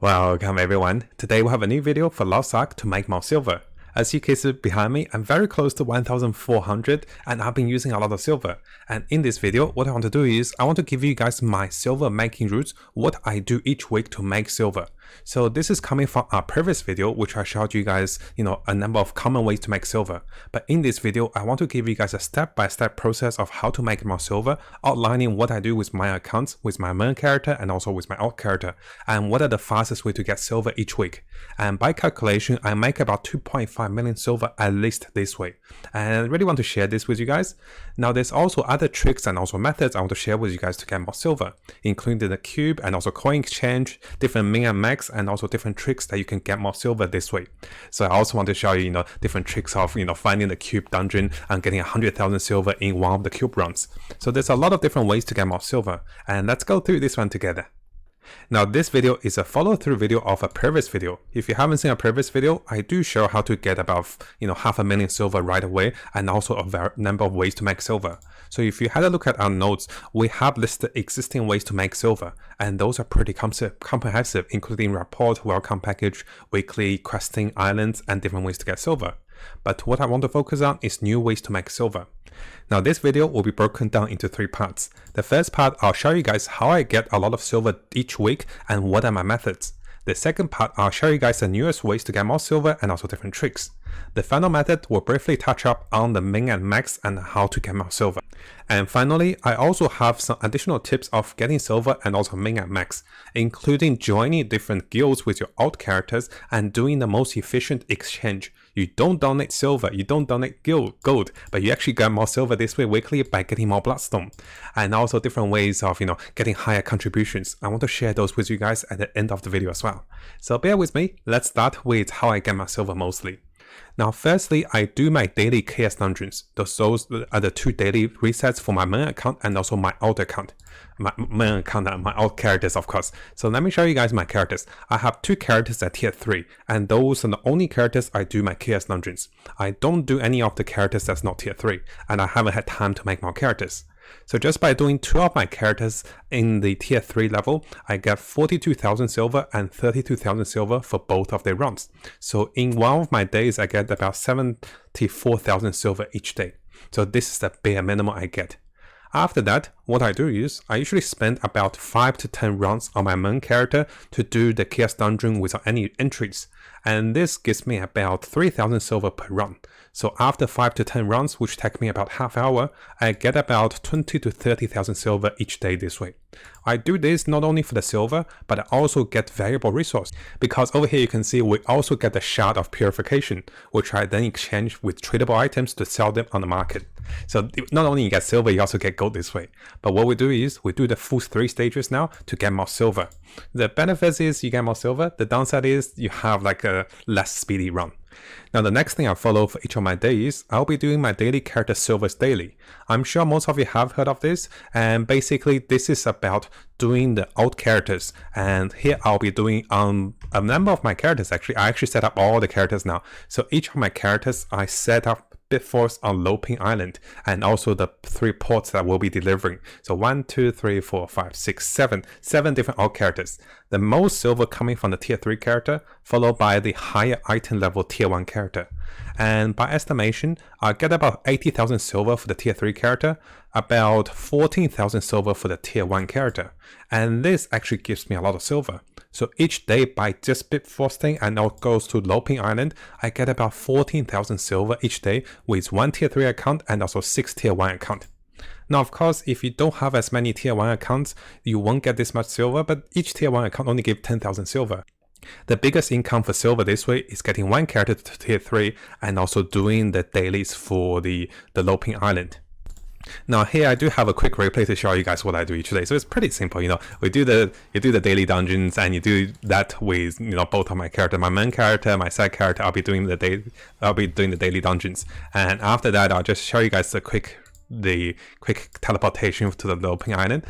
Welcome everyone. Today we have a new video for Lost Ark to make more silver. As you can see behind me, I'm very close to 1400 and I've been using a lot of silver. And in this video, what I want to do is I want to give you guys my silver making routes, what I do each week to make silver. So this is coming from our previous video, which I showed you guys, a number of common ways to make silver. But in this video, I want to give you guys a step-by-step process of how to make more silver, outlining what I do with my accounts, with my main character and also with my alt character, and what are the fastest way to get silver each week. And by calculation, I make about 2.5 million silver at least this way. And I really want to share this with you guys. Now there's also other tricks and also methods I want to share with you guys to get more silver, including the cube and also coin exchange, different min and max, and also different tricks that you can get more silver this way. So I also want to show you, different tricks of, finding the cube dungeon and getting 100,000 silver in one of the cube runs. So there's a lot of different ways to get more silver, and let's go through this one together. Now this video is a follow-through video of a previous video. If you haven't seen a previous video, I do show how to get about 500,000 silver right away, and also a number of ways to make silver. So if you had a look at our notes, we have listed existing ways to make silver, and those are pretty comprehensive, including report, welcome package, weekly, questing, islands, and different ways to get silver. But what I want to focus on is new ways to make silver. Now this video will be broken down into 3 parts. The first part, I'll show you guys how I get a lot of silver each week and what are my methods. The second part, I'll show you guys the newest ways to get more silver and also different tricks. The final method will briefly touch up on the min and max and how to get more silver. And finally, I also have some additional tips of getting silver and also min and max, including joining different guilds with your alt characters and doing the most efficient exchange. You don't donate silver, you don't donate gold, but you actually get more silver this way weekly by getting more bloodstone. And also different ways of, getting higher contributions. I want to share those with you guys at the end of the video as well. So bear with me, let's start with how I get my silver mostly. Now firstly, I do my daily KS dungeons. Those are the 2 daily resets for my main account and also my alt account. My main account and my alt characters, of course. So let me show you guys my characters. I have 2 characters at tier 3, and those are the only characters I do my KS dungeons. I don't do any of the characters that's not tier 3, and I haven't had time to make more characters. So just by doing 2 of my characters in the tier 3 level, I get 42,000 silver and 32,000 silver for both of their runs. So in one of my days, I get about 74,000 silver each day. So this is the bare minimum I get. After that, what I do is, I usually spend about 5 to 10 rounds on my main character to do the KS dungeon without any entries. And this gives me about 3,000 silver per run. So after 5 to 10 rounds, which take me about half hour, I get about 20 to 30,000 silver each day this way. I do this not only for the silver, but I also get valuable resource, because over here you can see we also get the shard of purification, which I then exchange with tradable items to sell them on the market. So not only you get silver, you also get gold this way. But what we do is, we do the full 3 stages now to get more silver. The benefits is you get more silver, the downside is you have like a less speedy run. Now the next thing I follow for each of my days, I'll be doing my daily character silvers daily. I'm sure most of you have heard of this, and basically this is about doing the alt characters, and here I'll be doing a number of my characters actually. I actually set up all the characters now. So each of my characters I set up Bitforce on Loping Island, and also the 3 ports that we'll be delivering. So 1, 2, 3, 4, 5, 6, 7 different alt characters. The most silver coming from the tier 3 character, followed by the higher item level tier 1 character. And by estimation, I get about 80,000 silver for the tier 3 character, about 14,000 silver for the tier 1 character. And this actually gives me a lot of silver. So each day by just Bitforcing and now goes to Loping Island, I get about 14,000 silver each day with 1 tier 3 account and also 6 tier 1 account. Now of course, if you don't have as many tier 1 accounts, you won't get this much silver, but each tier 1 account only gives 10,000 silver. The biggest income for silver this way is getting 1 character to tier 3 and also doing the dailies for the Loping Island. Now here I do have a quick replay to show you guys what I do each day. So it's pretty simple, you do the daily dungeons, and you do that with both of my character, my main character, my side character. I'll be doing the daily dungeons, and after that I'll just show you guys the quick teleportation to the Loping Island.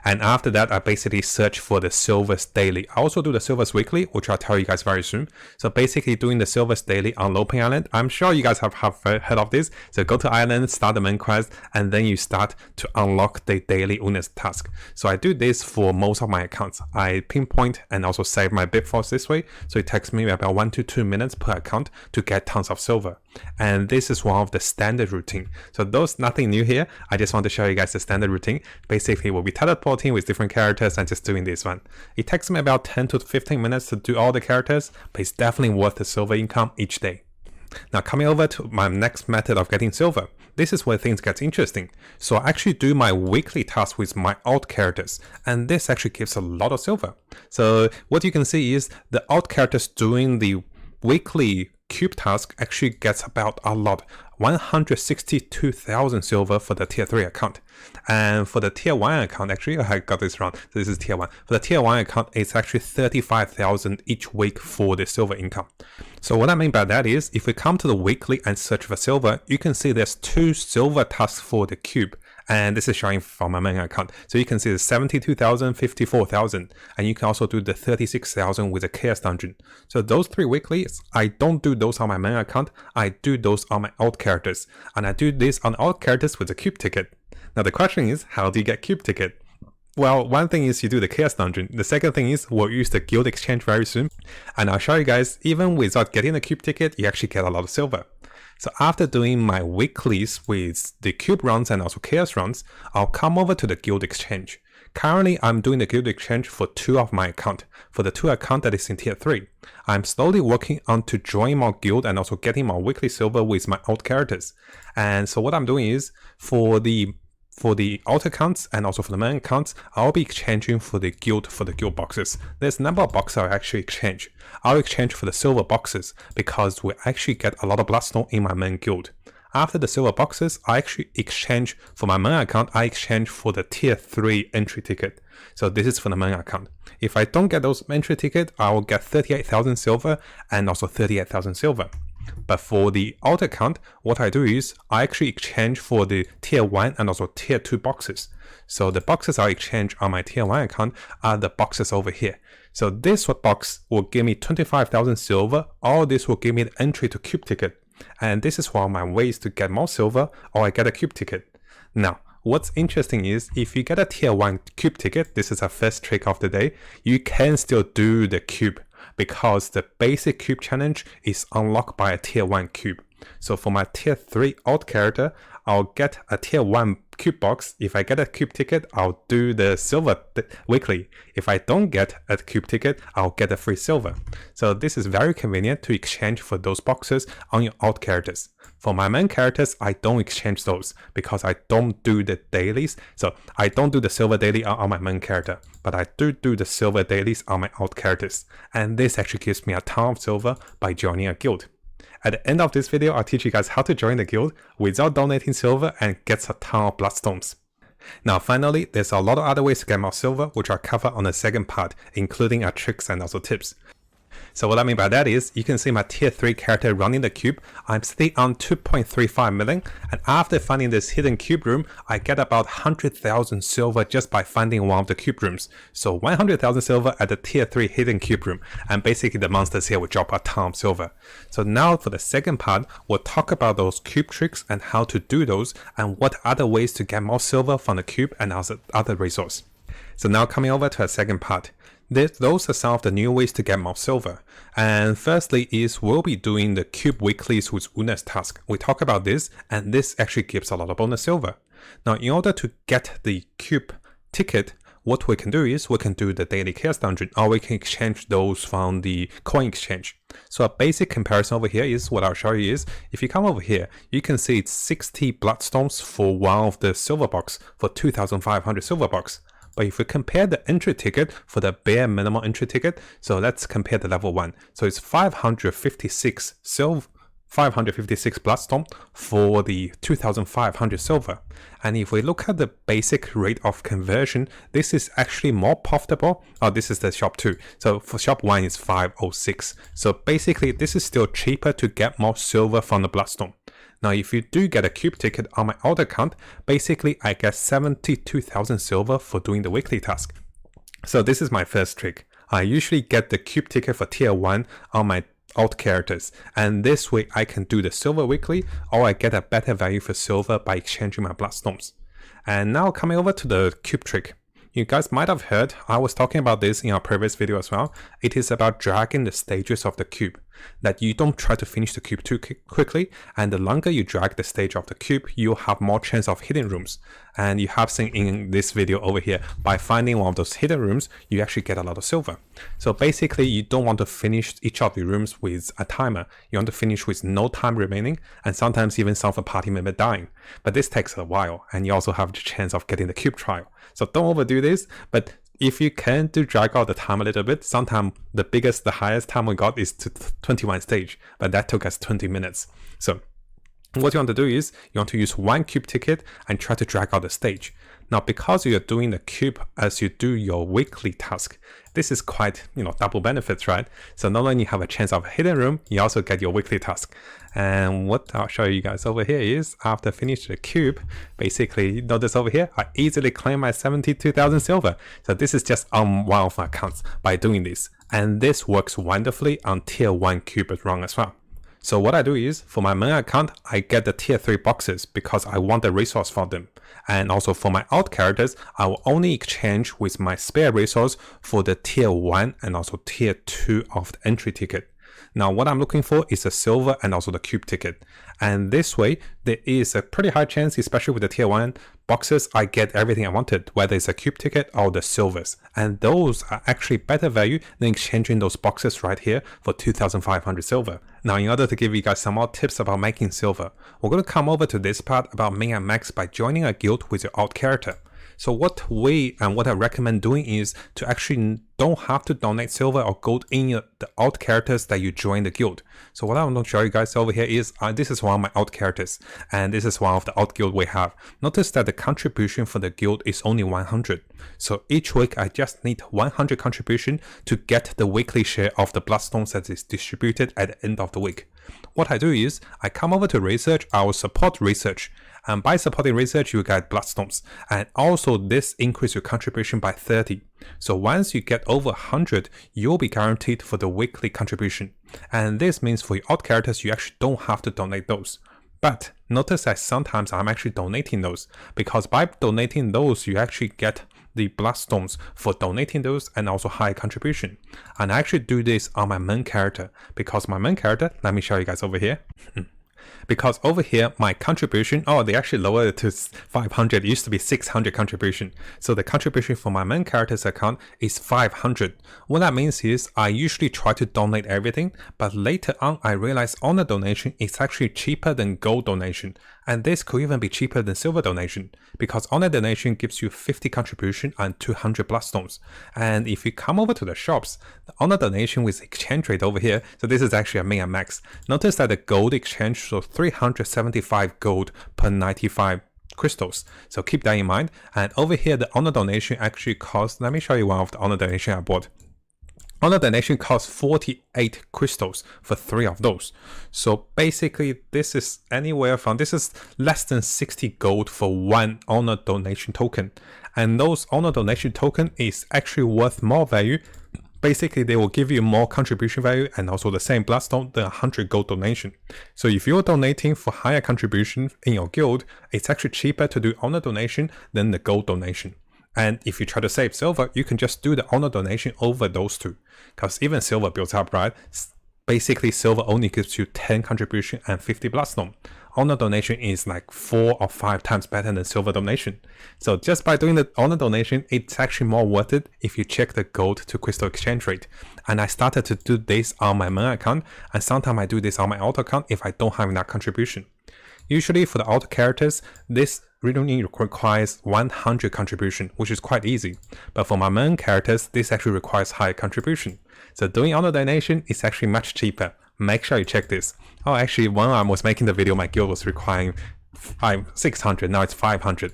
And after that, I basically search for the Silvers Daily. I also do the Silvers Weekly, which I'll tell you guys very soon. So basically doing the Silvers Daily on Loping Island. I'm sure you guys have heard of this. So go to Island, start the main quest, and then you start to unlock the daily Unas task. So I do this for most of my accounts. I pinpoint and also save my Bitforce this way. So it takes me about 1 to 2 minutes per account to get tons of silver. And this is one of the standard routine. So those nothing new here. I just want to show you guys the standard routine. Basically, we'll be teleporting with different characters and just doing this one. It takes me about 10 to 15 minutes to do all the characters, but it's definitely worth the silver income each day. Now coming over to my next method of getting silver. This is where things get interesting. So I actually do my weekly task with my alt characters, and this actually gives a lot of silver. So what you can see is the alt characters doing the weekly cube task actually gets about a lot, 162,000 silver for the tier 3 account. And for the tier 1 account, actually, I got this wrong. This is tier 1. For the tier 1 account, it's actually 35,000 each week for the silver income. So what I mean by that is, if we come to the weekly and search for silver, you can see there's 2 silver tasks for the cube. And this is showing from my main account. So you can see the 72,000, 54,000, and you can also do the 36,000 with the chaos dungeon. So those 3 weeklies, I don't do those on my main account. I do those on my alt characters, and I do this on alt characters with the cube ticket. Now the question is, how do you get cube ticket? Well, one thing is you do the chaos dungeon. The second thing is we'll use the guild exchange very soon, and I'll show you guys, even without getting the cube ticket, you actually get a lot of silver. So after doing my weeklies with the cube runs and also chaos runs, I'll come over to the guild exchange. Currently, I'm doing the guild exchange for 2 of my account. For the 2 account that is in tier 3, I'm slowly working on to join my guild and also getting my weekly silver with my alt characters. And so what I'm doing is, for the alt accounts and also for the main accounts, I'll be exchanging for the guild boxes. There's a number of boxes I'll actually exchange. I'll exchange for the silver boxes because we actually get a lot of bloodstone in my main guild. After the silver boxes, I actually exchange for my main account, I exchange for the tier 3 entry ticket. So this is for the main account. If I don't get those entry ticket, I will get 38,000 silver and also 38,000 silver. But for the alt account, what I do is I actually exchange for the tier 1 and also tier 2 boxes. So the boxes I exchange on my tier 1 account are the boxes over here. So this box will give me 25,000 silver, or this will give me the entry to cube ticket. And this is one of my ways to get more silver, or I get a cube ticket. Now, what's interesting is if you get a tier 1 cube ticket, this is our first trick of the day, you can still do the cube, because the basic cube challenge is unlocked by a tier 1 cube. So for my tier 3 alt character, I'll get a tier 1 cube box. If I get a cube ticket, I'll do the silver weekly. If I don't get a cube ticket, I'll get a free silver. So this is very convenient to exchange for those boxes on your alt characters. For my main characters, I don't exchange those because I don't do the dailies. So I don't do the silver daily on my main character, but I do the silver dailies on my alt characters. And this actually gives me a ton of silver by joining a guild. At the end of this video, I'll teach you guys how to join the guild without donating silver and get a ton of bloodstones. Now finally, there's a lot of other ways to get more silver, which I'll cover on the second part, including our tricks and also tips. So what I mean by that is, you can see my tier 3 character running the cube. I'm sitting on 2.35 million, and after finding this hidden cube room, I get about 100,000 silver just by finding one of the cube rooms. So 100,000 silver at the tier 3 hidden cube room, and basically the monsters here will drop a ton of silver. So now for the second part, we'll talk about those cube tricks and how to do those, and what other ways to get more silver from the cube and also other resource. So now coming over to our second part. Those are some of the new ways to get more silver. And firstly is we'll be doing the cube weeklies with Unas task. We talk about this, and this actually gives a lot of bonus silver. Now in order to get the cube ticket, what we can do is we can do the daily chaos dungeon, or we can exchange those from the coin exchange. So a basic comparison over here is what I'll show you is, if you come over here, you can see it's 60 bloodstones for one of the silver box for 2,500 silver box. But if we compare the entry ticket for the bare minimum entry ticket, so let's compare the level 1. So it's 556 silver, 556 bloodstone for the 2,500 silver. And if we look at the basic rate of conversion, this is actually more profitable. Oh, this is the shop 2. So for shop 1 is 506. So basically this is still cheaper to get more silver from the bloodstone. Now, if you do get a cube ticket on my alt account, basically I get 72,000 silver for doing the weekly task. So this is my first trick. I usually get the cube ticket for tier 1 on my alt characters, and this way I can do the silver weekly, or I get a better value for silver by exchanging my bloodstones. And now coming over to the cube trick. You guys might have heard, I was talking about this in our previous video as well. It is about dragging the stages of the cube. That you don't try to finish the cube too quickly, and the longer you drag the stage of the cube, you'll have more chance of hidden rooms. And you have seen in this video over here, by finding one of those hidden rooms, you actually get a lot of silver. So basically, you don't want to finish each of the rooms with a timer. You want to finish with no time remaining, and sometimes even some of the party member dying. But this takes a while, and you also have the chance of getting the cube trial. So don't overdo this, but if you can drag out the time a little bit, sometimes the highest time we got is to 21 stage, but that took us 20 minutes. So what you want to do is, you want to use one cube ticket and try to drag out the stage. Now, because you're doing the cube as you do your weekly task, this is quite, double benefits, right? So not only you have a chance of a hidden room, you also get your weekly task. And what I'll show you guys over here is, after finishing the cube, basically, notice over here, I easily claim my 72,000 silver. So this is just on one of my accounts by doing this. And this works wonderfully on tier 1 cube run as well. So what I do is, for my main account, I get the tier 3 boxes because I want the resource for them. And also for my alt characters, I will only exchange with my spare resource for the tier 1 and also tier 2 of the entry ticket. Now what I'm looking for is a silver and also the cube ticket. And this way, there is a pretty high chance, especially with the tier 1 boxes, I get everything I wanted, whether it's a cube ticket or the silvers. And those are actually better value than exchanging those boxes right here for 2,500 silver. Now, in order to give you guys some more tips about making silver, we're going to come over to this part about min and max by joining a guild with your alt character. So what I recommend doing is to actually don't have to donate silver or gold in the alt characters that you join the guild. So what I want to show you guys over here is, this is one of my alt characters, and this is one of the alt guild we have. Notice that the contribution for the guild is only 100. So each week I just need 100 contribution to get the weekly share of the bloodstones that is distributed at the end of the week. What I do is, I come over to research, I will support research. And by supporting research, you get bloodstones. And also this increases your contribution by 30. So once you get over 100, you'll be guaranteed for the weekly contribution. And this means for your alt characters, you actually don't have to donate those. But notice that sometimes I'm actually donating those, because by donating those, you actually get the bloodstones for donating those and also high contribution. And I actually do this on my main character, because my main character, let me show you guys over here. Because over here, my contribution, they actually lowered it to 500. It used to be 600 contribution. So the contribution for my main character's account is 500. What that means is, I usually try to donate everything, but later on, I realize honor donation is actually cheaper than gold donation. And this could even be cheaper than silver donation, because honor donation gives you 50 contribution and 200 bloodstones. And if you come over to the shops, the honor donation with exchange rate over here, so this is actually a min and max. Notice that the gold exchange, so 375 gold per 95 crystals. So keep that in mind. And over here, the honor donation actually costs, let me show you one of the honor donation I bought. Honor donation costs 48 crystals for 3 of those. So basically, this is less than 60 gold for 1 honor donation token. And those honor donation token is actually worth more value. Basically, they will give you more contribution value and also the same bloodstone than 100 gold donation. So if you're donating for higher contribution in your guild, it's actually cheaper to do honor donation than the gold donation. And if you try to save silver, you can just do the honor donation over those two. Because even silver builds up, right? Basically, silver only gives you 10 contribution and 50 bloodstone. Honor donation is like 4 or 5 times better than silver donation. So just by doing the honor donation, it's actually more worth it if you check the gold to crystal exchange rate. And I started to do this on my main account, and sometimes I do this on my alt account if I don't have enough contribution. Usually for the alt characters, this really requires 100 contribution, which is quite easy. But for my main characters, this actually requires high contribution. So doing honor donation is actually much cheaper. Make sure you check this. Actually, when I was making the video, my guild was requiring 600, now it's 500.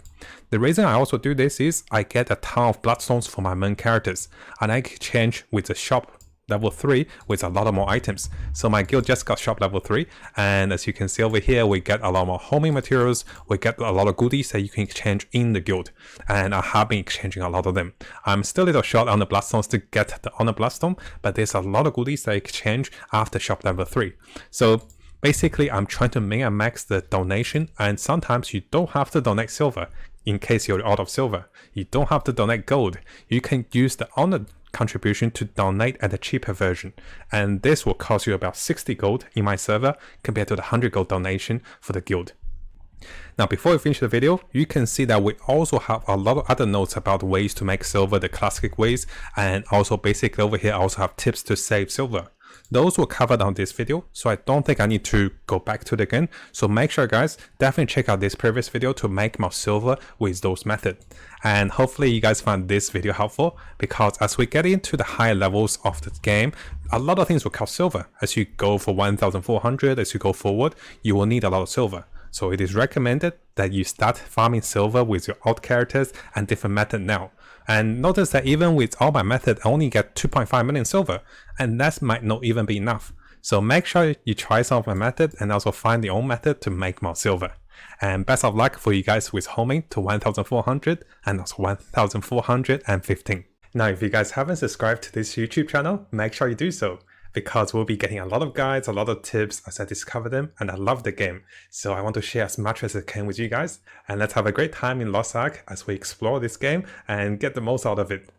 The reason I also do this is I get a ton of bloodstones for my main characters, and I exchange with the shop level 3 with a lot of more items. So my guild just got shop level 3, and as you can see over here, we get a lot more homing materials, we get a lot of goodies that you can exchange in the guild, and I have been exchanging a lot of them. I'm still a little short on the bloodstones to get the honor bloodstone, but there's a lot of goodies that I exchange after shop level 3. So basically, I'm trying to min and max the donation, and sometimes you don't have to donate silver. In case you're out of silver, you don't have to donate gold. You can use the honor contribution to donate at a cheaper version, and this will cost you about 60 gold in my server compared to the 100 gold donation for the guild. Now before we finish the video, you can see that we also have a lot of other notes about ways to make silver the classic ways, and also basically over here I also have tips to save silver. Those were covered on this video, so I don't think I need to go back to it again. So make sure guys, definitely check out this previous video to make more silver with those methods. And hopefully you guys found this video helpful, because as we get into the higher levels of the game, a lot of things will cost silver. As you go for 1400, as you go forward, you will need a lot of silver. So it is recommended that you start farming silver with your alt characters and different method now. And notice that even with all my method, I only get 2.5 million silver, and that might not even be enough. So make sure you try some of my method and also find your own method to make more silver. And best of luck for you guys with homing to 1400 and also 1415. Now if you guys haven't subscribed to this YouTube channel, make sure you do so, because we'll be getting a lot of guides, a lot of tips as I discover them, and I love the game. So I want to share as much as I can with you guys, and let's have a great time in Lost Ark as we explore this game and get the most out of it.